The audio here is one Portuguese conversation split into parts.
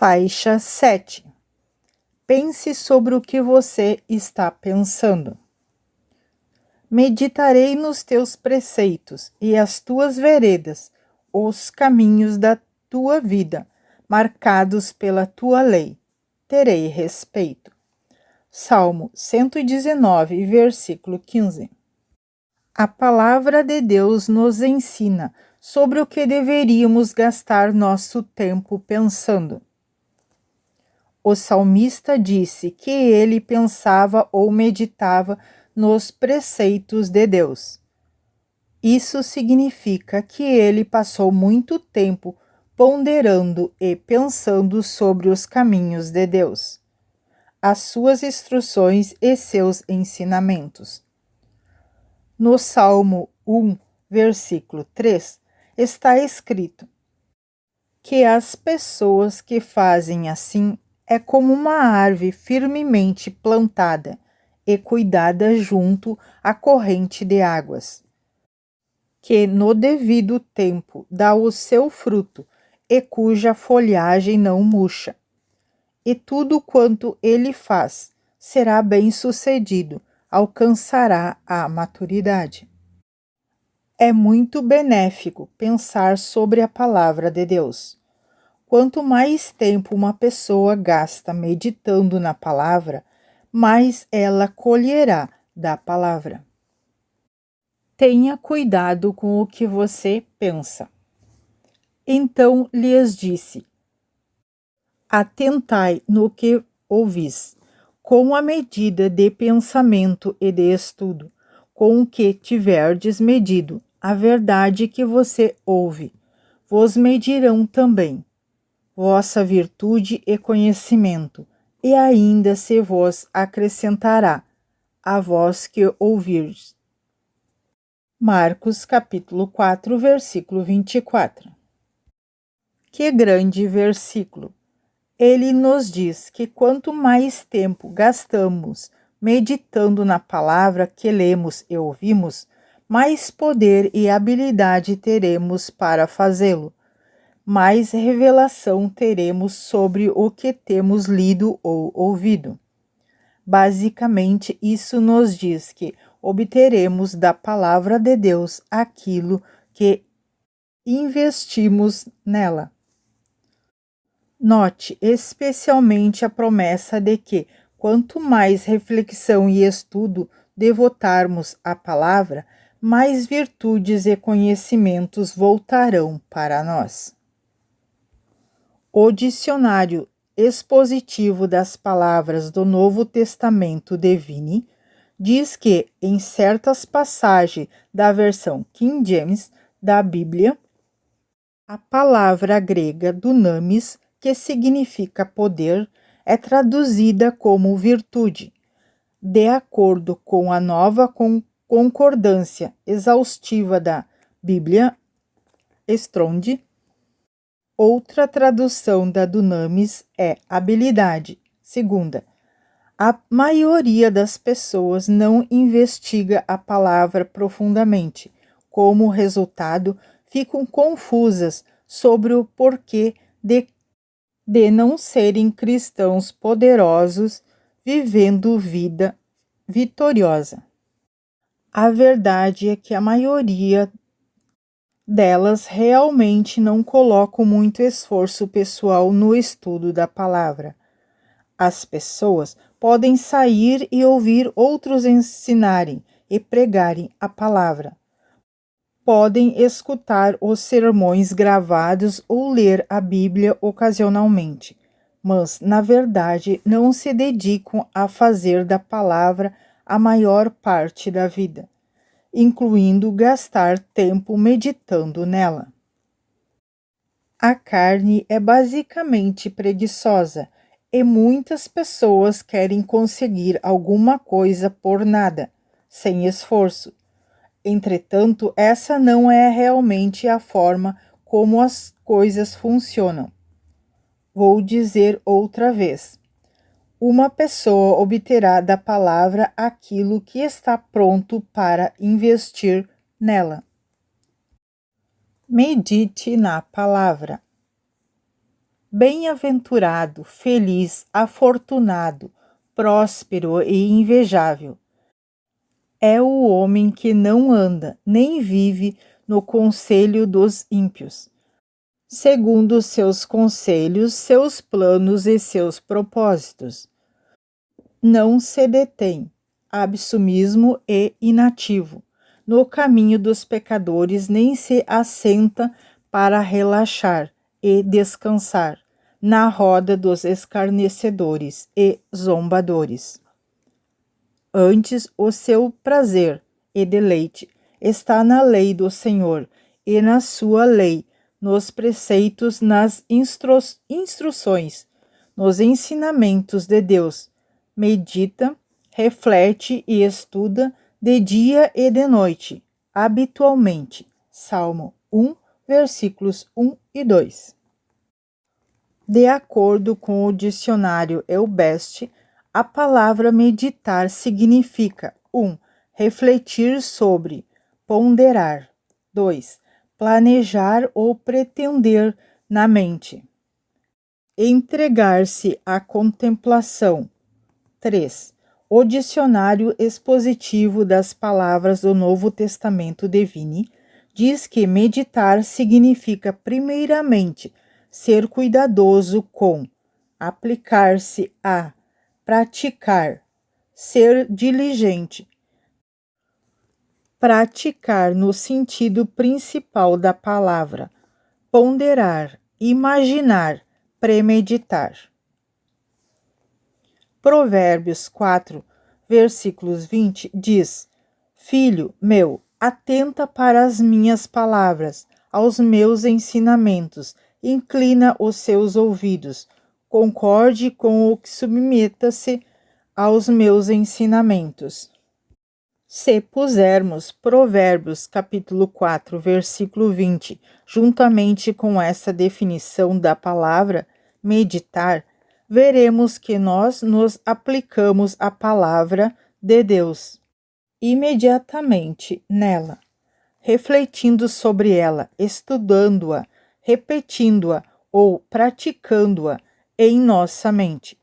Faixa 7. Pense sobre o que você está pensando. Meditarei nos teus preceitos e as tuas veredas, os caminhos da tua vida, marcados pela tua lei. Terei respeito. Salmo 119, versículo 15. A palavra de Deus nos ensina sobre o que deveríamos gastar nosso tempo pensando. O salmista disse que ele pensava ou meditava nos preceitos de Deus. Isso significa que ele passou muito tempo ponderando e pensando sobre os caminhos de Deus, as suas instruções e seus ensinamentos. No Salmo 1, versículo 3, está escrito que as pessoas que fazem assim é como uma árvore firmemente plantada e cuidada junto à corrente de águas, que no devido tempo dá o seu fruto e cuja folhagem não murcha. E tudo quanto ele faz será bem-sucedido, alcançará a maturidade. É muito benéfico pensar sobre a palavra de Deus. Quanto mais tempo uma pessoa gasta meditando na palavra, mais ela colherá da palavra. Tenha cuidado com o que você pensa. Então lhes disse: atentai no que ouvis, com a medida de pensamento e de estudo, com o que tiverdes medido, a verdade que você ouve, vos medirão também vossa virtude e conhecimento, e ainda se vos acrescentará, a vós que ouvirdes. Marcos capítulo 4, versículo 24. Que grande versículo! Ele nos diz que quanto mais tempo gastamos meditando na palavra que lemos e ouvimos, mais poder e habilidade teremos para fazê-lo. Mais revelação teremos sobre o que temos lido ou ouvido. Basicamente, isso nos diz que obteremos da palavra de Deus aquilo que investimos nela. Note especialmente a promessa de que, quanto mais reflexão e estudo devotarmos à palavra, mais virtudes e conhecimentos voltarão para nós. O dicionário expositivo das palavras do Novo Testamento de Vini diz que, em certas passagens da versão King James da Bíblia, a palavra grega dunamis, que significa poder, é traduzida como virtude. De acordo com a nova concordância exaustiva da Bíblia, Strong, outra tradução da dunamis é habilidade. Segunda, a maioria das pessoas não investiga a palavra profundamente. Como resultado, ficam confusas sobre o porquê de não serem cristãos poderosos vivendo vida vitoriosa. A verdade é que a maioria delas realmente não colocam muito esforço pessoal no estudo da palavra. As pessoas podem sair e ouvir outros ensinarem e pregarem a palavra. Podem escutar os sermões gravados ou ler a Bíblia ocasionalmente, mas, na verdade, não se dedicam a fazer da palavra a maior parte da vida, incluindo gastar tempo meditando nela. A carne é basicamente preguiçosa e muitas pessoas querem conseguir alguma coisa por nada, sem esforço. Entretanto, essa não é realmente a forma como as coisas funcionam. Vou dizer outra vez. Uma pessoa obterá da palavra aquilo que está pronto para investir nela. Medite na palavra. Bem-aventurado, feliz, afortunado, próspero e invejável é o homem que não anda, nem vive no conselho dos ímpios, segundo seus conselhos, seus planos e seus propósitos. Não se detém, absumismo e inativo, no caminho dos pecadores, nem se assenta para relaxar e descansar na roda dos escarnecedores e zombadores. Antes, o seu prazer e deleite está na lei do Senhor e na sua lei, nos preceitos, nas instruções, nos ensinamentos de Deus. Medita, reflete e estuda de dia e de noite, habitualmente. Salmo 1, versículos 1 e 2. De acordo com o dicionário Elbest, a palavra meditar significa 1. Refletir sobre, ponderar. 2. Planejar ou pretender na mente. Entregar-se à contemplação. 3. O dicionário expositivo das palavras do Novo Testamento Devine diz que meditar significa, primeiramente, ser cuidadoso com, aplicar-se a, praticar, ser diligente. Praticar no sentido principal da palavra, ponderar, imaginar, premeditar. Provérbios 4, versículos 20 diz: Filho meu, atenta para as minhas palavras, aos meus ensinamentos, inclina os seus ouvidos, concorde com o que submeta-se aos meus ensinamentos. Se pusermos Provérbios capítulo 4, versículo 20, juntamente com essa definição da palavra meditar, veremos que nós nos aplicamos à palavra de Deus imediatamente nela, refletindo sobre ela, estudando-a, repetindo-a ou praticando-a em nossa mente.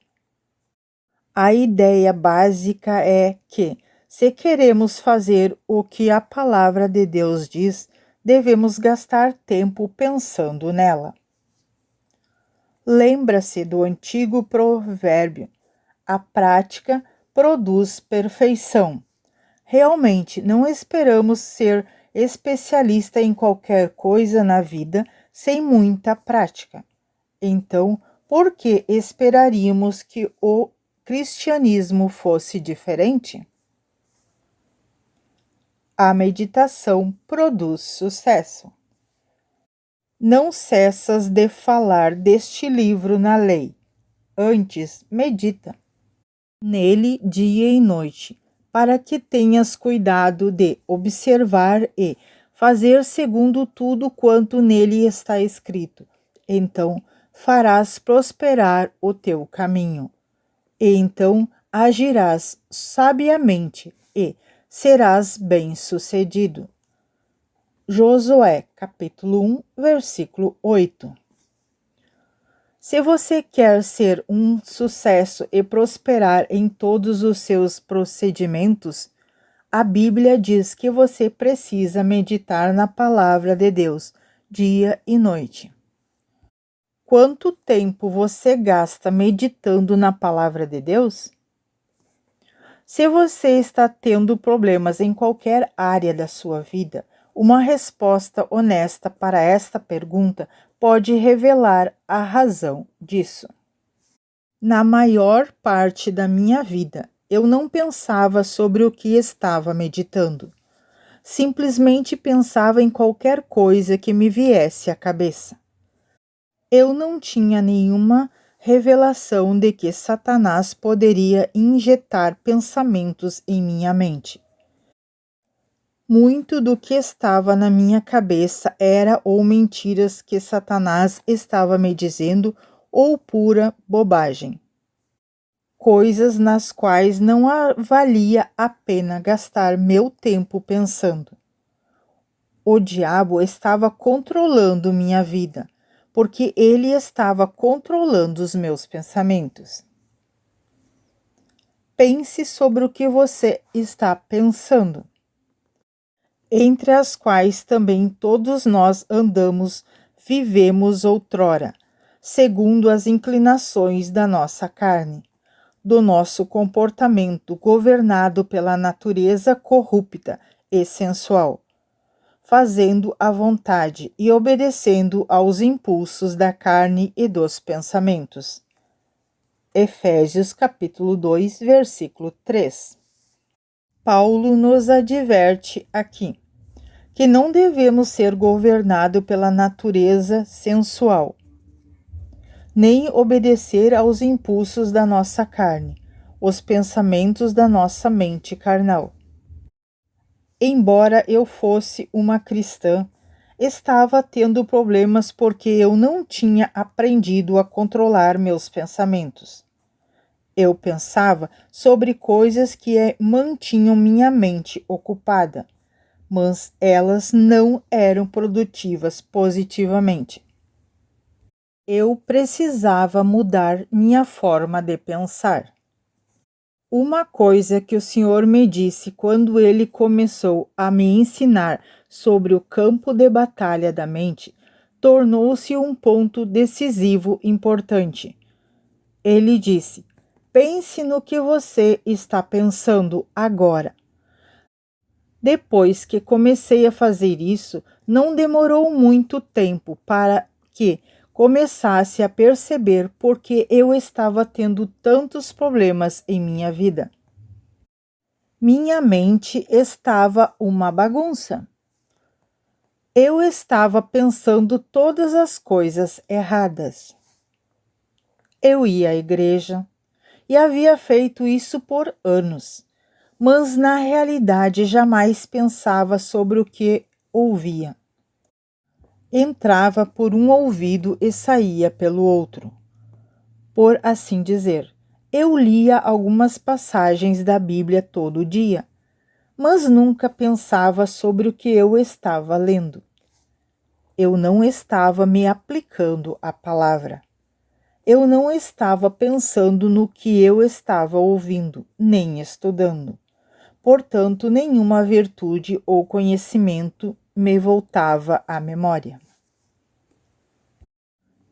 A ideia básica é que, se queremos fazer o que a palavra de Deus diz, devemos gastar tempo pensando nela. Lembra-se do antigo provérbio: a prática produz perfeição. Realmente, não esperamos ser especialista em qualquer coisa na vida sem muita prática. Então, por que esperaríamos que o cristianismo fosse diferente? A meditação produz sucesso. Não cessas de falar deste livro na lei. Antes, medita nele dia e noite, para que tenhas cuidado de observar e fazer segundo tudo quanto nele está escrito. Então farás prosperar o teu caminho. E então agirás sabiamente e serás bem-sucedido. Josué, capítulo 1, versículo 8. Se você quer ser um sucesso e prosperar em todos os seus procedimentos, a Bíblia diz que você precisa meditar na palavra de Deus dia e noite. Quanto tempo você gasta meditando na palavra de Deus? Se você está tendo problemas em qualquer área da sua vida, uma resposta honesta para esta pergunta pode revelar a razão disso. Na maior parte da minha vida, eu não pensava sobre o que estava meditando. Simplesmente pensava em qualquer coisa que me viesse à cabeça. Eu não tinha nenhuma revelação de que Satanás poderia injetar pensamentos em minha mente. Muito do que estava na minha cabeça era ou mentiras que Satanás estava me dizendo ou pura bobagem. Coisas nas quais não valia a pena gastar meu tempo pensando. O diabo estava controlando minha vida, porque ele estava controlando os meus pensamentos. Pense sobre o que você está pensando, entre as quais também todos nós andamos, vivemos outrora, segundo as inclinações da nossa carne, do nosso comportamento governado pela natureza corrupta e sensual, fazendo a vontade e obedecendo aos impulsos da carne e dos pensamentos. Efésios capítulo 2, versículo 3. Paulo nos adverte aqui que não devemos ser governados pela natureza sensual, nem obedecer aos impulsos da nossa carne, os pensamentos da nossa mente carnal. Embora eu fosse uma cristã, estava tendo problemas porque eu não tinha aprendido a controlar meus pensamentos. Eu pensava sobre coisas que mantinham minha mente ocupada, mas elas não eram produtivas positivamente. Eu precisava mudar minha forma de pensar. Uma coisa que o Senhor me disse quando ele começou a me ensinar sobre o campo de batalha da mente tornou-se um ponto decisivo importante. Ele disse: pense no que você está pensando agora. Depois que comecei a fazer isso, não demorou muito tempo para que começasse a perceber por que eu estava tendo tantos problemas em minha vida. Minha mente estava uma bagunça. Eu estava pensando todas as coisas erradas. Eu ia à igreja e havia feito isso por anos, mas na realidade jamais pensava sobre o que ouvia. Entrava por um ouvido e saía pelo outro. Por assim dizer, eu lia algumas passagens da Bíblia todo dia, mas nunca pensava sobre o que eu estava lendo. Eu não estava me aplicando à palavra. Eu não estava pensando no que eu estava ouvindo, nem estudando. Portanto, nenhuma virtude ou conhecimento me voltava à memória.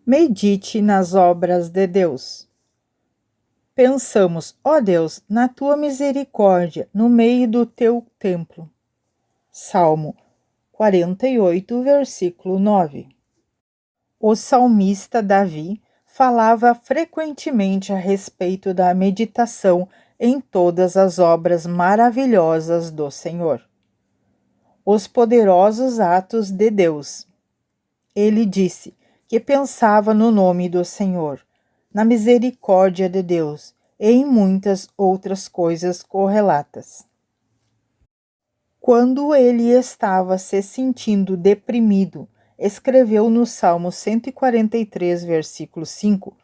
Medite nas obras de Deus. Pensamos, ó Deus, na tua misericórdia, no meio do teu templo. Salmo 48, versículo 9. O salmista Davi falava frequentemente a respeito da meditação em todas as obras maravilhosas do Senhor. Os poderosos atos de Deus. Ele disse que pensava no nome do Senhor, na misericórdia de Deus e em muitas outras coisas correlatas. Quando ele estava se sentindo deprimido, escreveu no Salmo 143, versículo 5,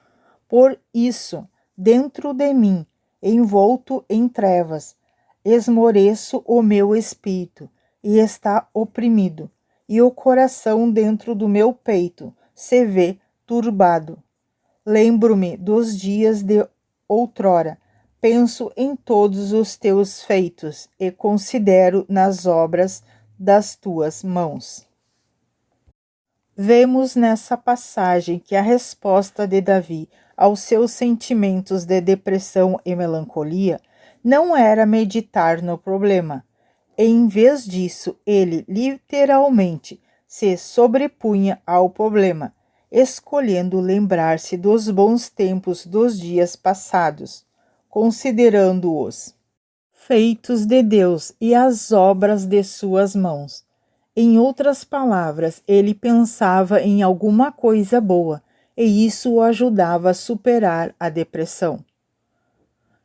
por isso, dentro de mim, envolto em trevas, esmoreço o meu espírito e está oprimido, e o coração dentro do meu peito se vê turbado. Lembro-me dos dias de outrora, penso em todos os teus feitos e considero nas obras das tuas mãos. Vemos nessa passagem que a resposta de Davi aos seus sentimentos de depressão e melancolia não era meditar no problema. Em vez disso, ele literalmente se sobrepunha ao problema, escolhendo lembrar-se dos bons tempos dos dias passados, considerando-os feitos de Deus e as obras de suas mãos. Em outras palavras, ele pensava em alguma coisa boa, e isso o ajudava a superar a depressão.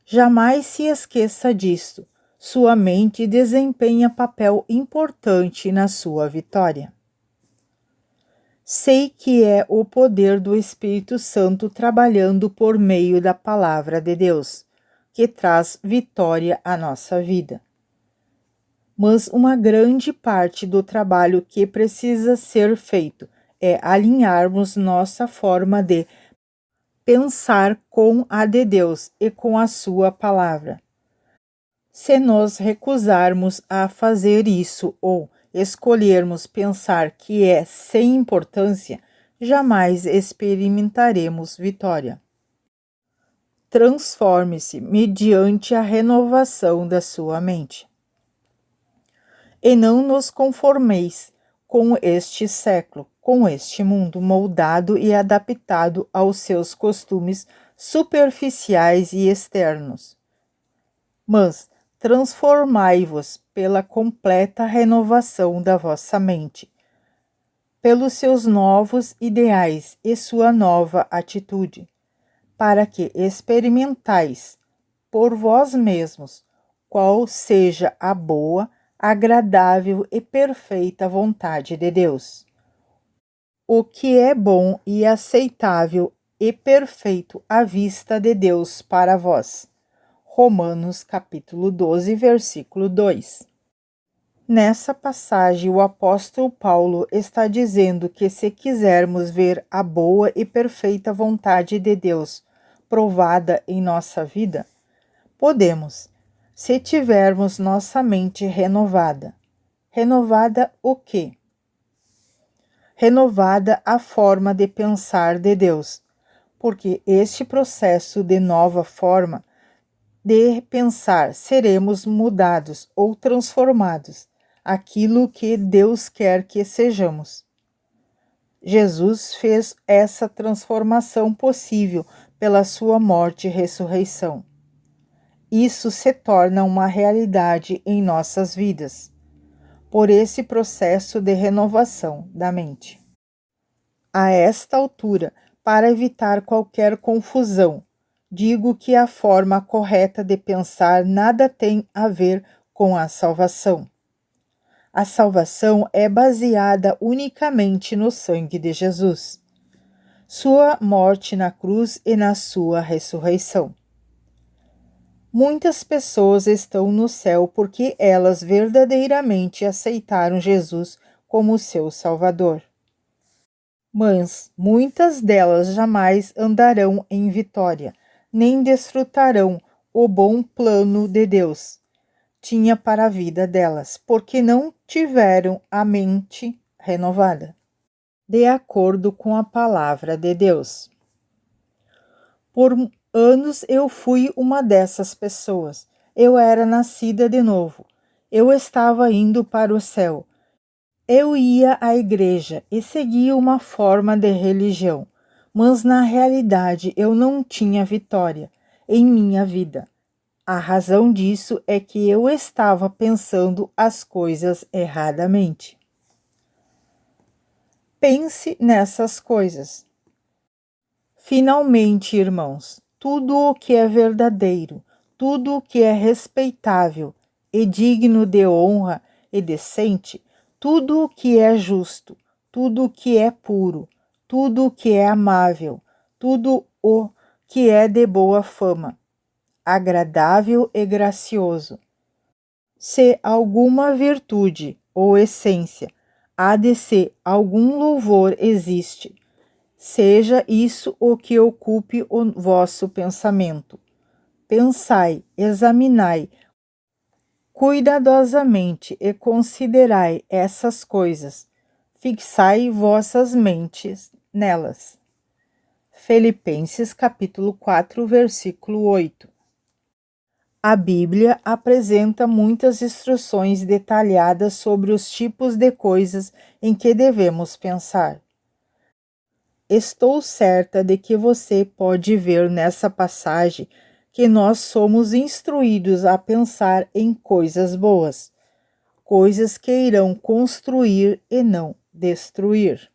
Jamais se esqueça disto. Sua mente desempenha papel importante na sua vitória. Sei que é o poder do Espírito Santo trabalhando por meio da palavra de Deus, que traz vitória à nossa vida. Mas uma grande parte do trabalho que precisa ser feito é alinharmos nossa forma de pensar com a de Deus e com a sua palavra. Se nos recusarmos a fazer isso ou escolhermos pensar que é sem importância, jamais experimentaremos vitória. Transforme-se mediante a renovação da sua mente. E não nos conformeis com este século, com este mundo moldado e adaptado aos seus costumes superficiais e externos. Mas transformai-vos pela completa renovação da vossa mente, pelos seus novos ideais e sua nova atitude, para que experimentais por vós mesmos qual seja a boa, agradável e perfeita vontade de Deus. O que é bom e aceitável e perfeito à vista de Deus para vós. Romanos capítulo 12, versículo 2. Nessa passagem, o apóstolo Paulo está dizendo que se quisermos ver a boa e perfeita vontade de Deus provada em nossa vida, podemos, se tivermos nossa mente renovada. Renovada o quê? Renovada a forma de pensar de Deus, porque este processo de nova forma de pensar seremos mudados ou transformados, aquilo que Deus quer que sejamos. Jesus fez essa transformação possível pela sua morte e ressurreição. Isso se torna uma realidade em nossas vidas, por esse processo de renovação da mente. A esta altura, para evitar qualquer confusão, digo que a forma correta de pensar nada tem a ver com a salvação. A salvação é baseada unicamente no sangue de Jesus, sua morte na cruz e na sua ressurreição. Muitas pessoas estão no céu porque elas verdadeiramente aceitaram Jesus como seu Salvador. Mas muitas delas jamais andarão em vitória, nem desfrutarão o bom plano de Deus tinha para a vida delas, porque não tiveram a mente renovada, de acordo com a palavra de Deus. Por anos eu fui uma dessas pessoas. Eu era nascida de novo. Eu estava indo para o céu. Eu ia à igreja e seguia uma forma de religião, mas na realidade eu não tinha vitória em minha vida. A razão disso é que eu estava pensando as coisas erradamente. Pense nessas coisas. Finalmente, irmãos, tudo o que é verdadeiro, tudo o que é respeitável e digno de honra e decente, tudo o que é justo, tudo o que é puro, tudo o que é amável, tudo o que é de boa fama, agradável e gracioso. Se alguma virtude ou essência há de ser algum louvor existe, seja isso o que ocupe o vosso pensamento. Pensai, examinai cuidadosamente e considerai essas coisas. Fixai vossas mentes nelas. Filipenses capítulo 4, versículo 8. A Bíblia apresenta muitas instruções detalhadas sobre os tipos de coisas em que devemos pensar. Estou certa de que você pode ver nessa passagem que nós somos instruídos a pensar em coisas boas, coisas que irão construir e não destruir.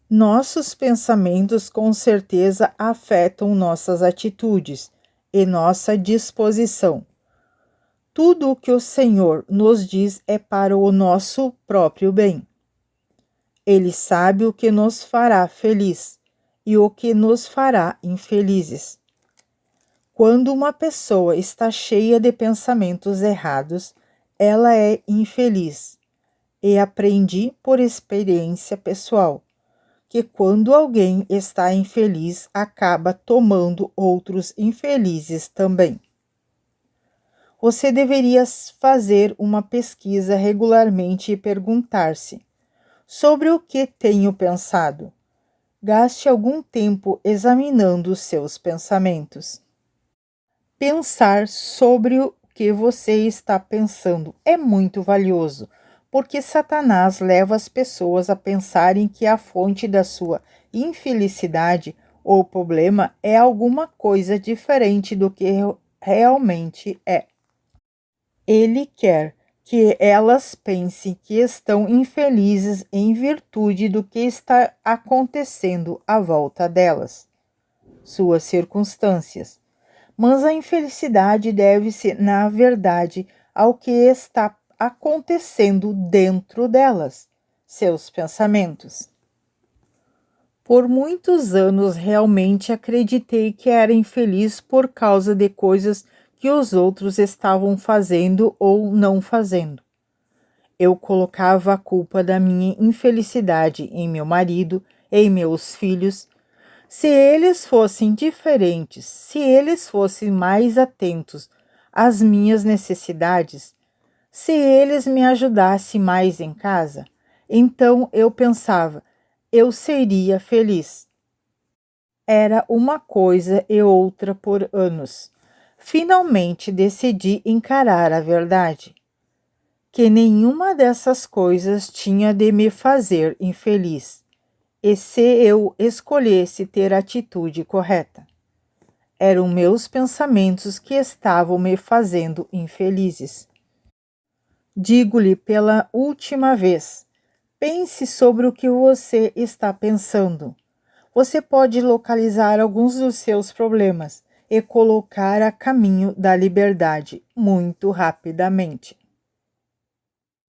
Nossos pensamentos com certeza afetam nossas atitudes e nossa disposição. Tudo o que o Senhor nos diz é para o nosso próprio bem. Ele sabe o que nos fará feliz e o que nos fará infelizes. Quando uma pessoa está cheia de pensamentos errados, ela é infeliz. E aprendi por experiência pessoal que quando alguém está infeliz, acaba tomando outros infelizes também. Você deveria fazer uma pesquisa regularmente e perguntar-se: sobre o que tenho pensado? Gaste algum tempo examinando os seus pensamentos. Pensar sobre o que você está pensando é muito valioso, porque Satanás leva as pessoas a pensarem que a fonte da sua infelicidade ou problema é alguma coisa diferente do que realmente é. Ele quer que elas pensem que estão infelizes em virtude do que está acontecendo à volta delas, suas circunstâncias. Mas a infelicidade deve-se, na verdade, ao que está acontecendo dentro delas, seus pensamentos. Por muitos anos realmente acreditei que era infeliz por causa de coisas que os outros estavam fazendo ou não fazendo. Eu colocava a culpa da minha infelicidade em meu marido, em meus filhos. Se eles fossem diferentes, se eles fossem mais atentos às minhas necessidades, se eles me ajudassem mais em casa, então eu pensava, eu seria feliz. Era uma coisa e outra por anos. Finalmente decidi encarar a verdade, que nenhuma dessas coisas tinha de me fazer infeliz, e se eu escolhesse ter a atitude correta. Eram meus pensamentos que estavam me fazendo infelizes. Digo-lhe pela última vez, pense sobre o que você está pensando. Você pode localizar alguns dos seus problemas e colocar a caminho da liberdade muito rapidamente.